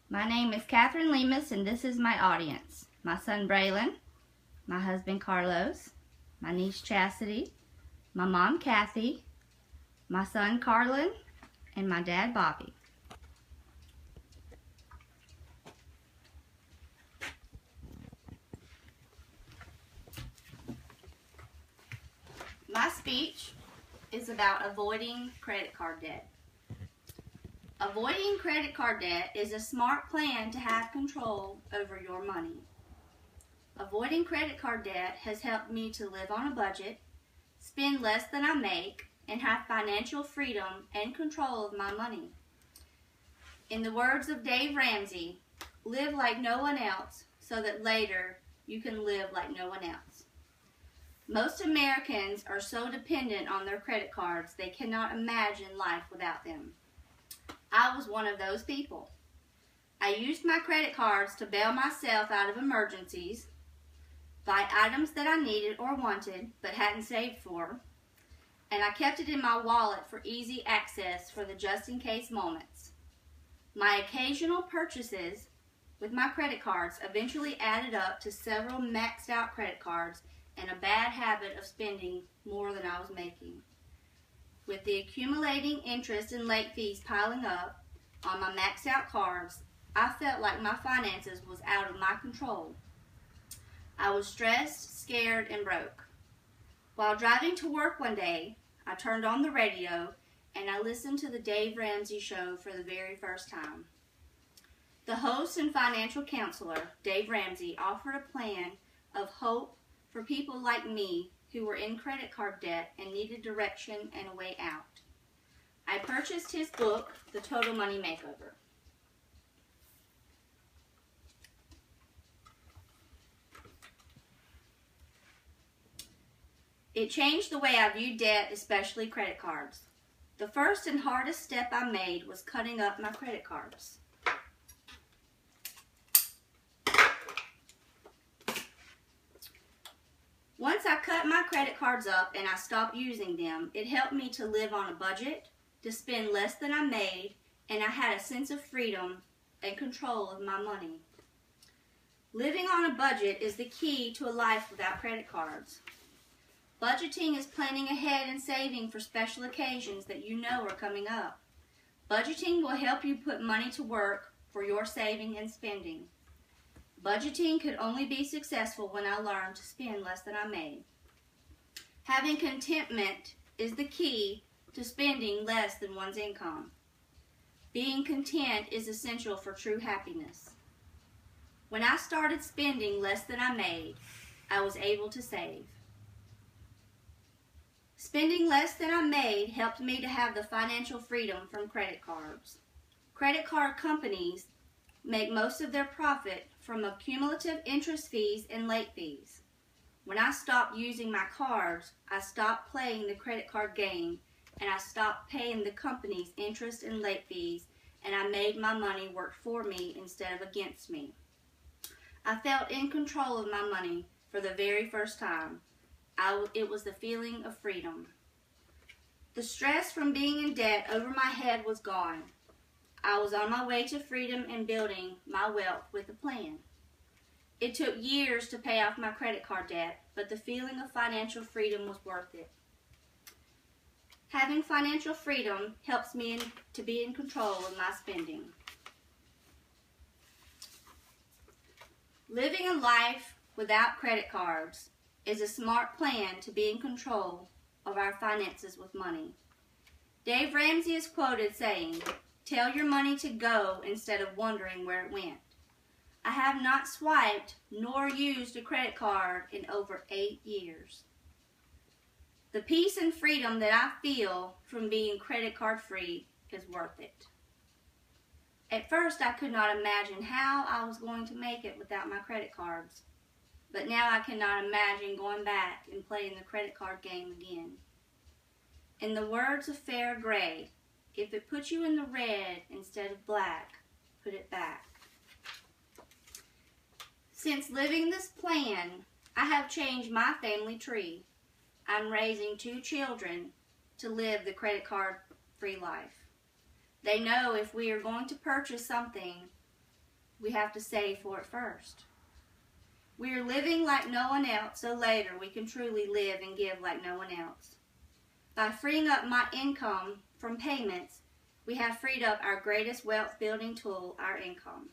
My name is Catherine Lemus, and this is my audience. My son Braylon, my husband Carlos, my niece Chastity, my mom Kathy, my son Carlin, and my dad Bobby. My speech is about avoiding credit card debt. Avoiding credit card debt is a smart plan to have control over your money. Avoiding credit card debt has helped me to live on a budget, spend less than I make, and have financial freedom and control of my money. In the words of Dave Ramsey, live like no one else so that later you can live like no one else. Most Americans are so dependent on their credit cards they cannot imagine life without them. I was one of those people. I used my credit cards to bail myself out of emergencies, buy items that I needed or wanted but hadn't saved for, and I kept it in my wallet for easy access for the just-in-case moments. My occasional purchases with my credit cards eventually added up to several maxed-out credit cards and a bad habit of spending more than I was making. With the accumulating interest and late fees piling up on my maxed out cards, I felt like my finances was out of my control. I was stressed, scared, and broke. While driving to work one day, I turned on the radio and I listened to the Dave Ramsey Show for the very first time. The host and financial counselor, Dave Ramsey, offered a plan of hope for people like me who were in credit card debt and needed direction and a way out. I purchased his book, The Total Money Makeover. It changed the way I viewed debt, especially credit cards. The first and hardest step I made was cutting up my credit cards. Once I cut my credit cards up and I stopped using them, it helped me to live on a budget, to spend less than I made, and I had a sense of freedom and control of my money. Living on a budget is the key to a life without credit cards. Budgeting is planning ahead and saving for special occasions that you know are coming up. Budgeting will help you put money to work for your saving and spending. Budgeting could only be successful when I learned to spend less than I made. Having contentment is the key to spending less than one's income. Being content is essential for true happiness. When I started spending less than I made, I was able to save. Spending less than I made helped me to have the financial freedom from credit cards. Credit card companies make most of their profit from accumulative interest fees and late fees. When I stopped using my cards, I stopped playing the credit card game and I stopped paying the company's interest and late fees, and I made my money work for me instead of against me. I felt in control of my money for the very first time. It was the feeling of freedom. The stress from being in debt over my head was gone. I was on my way to freedom and building my wealth with a plan. It took years to pay off my credit card debt, but the feeling of financial freedom was worth it. Having financial freedom helps me to be in control of my spending. Living a life without credit cards is a smart plan to be in control of our finances with money. Dave Ramsey is quoted saying, "Tell your money to go instead of wondering where it went." I have not swiped nor used a credit card in over 8 years. The peace and freedom that I feel from being credit card free is worth it. At first, I could not imagine how I was going to make it without my credit cards. But now I cannot imagine going back and playing the credit card game again. In the words of Farrah Gray, if it puts you in the red instead of black, put it back. Since living this plan, I have changed my family tree. I'm raising 2 children to live the credit card free life. They know if we are going to purchase something, we have to save for it first. We are living like no one else, so later we can truly live and give like no one else. By freeing up my income from payments, we have freed up our greatest wealth building tool, our income.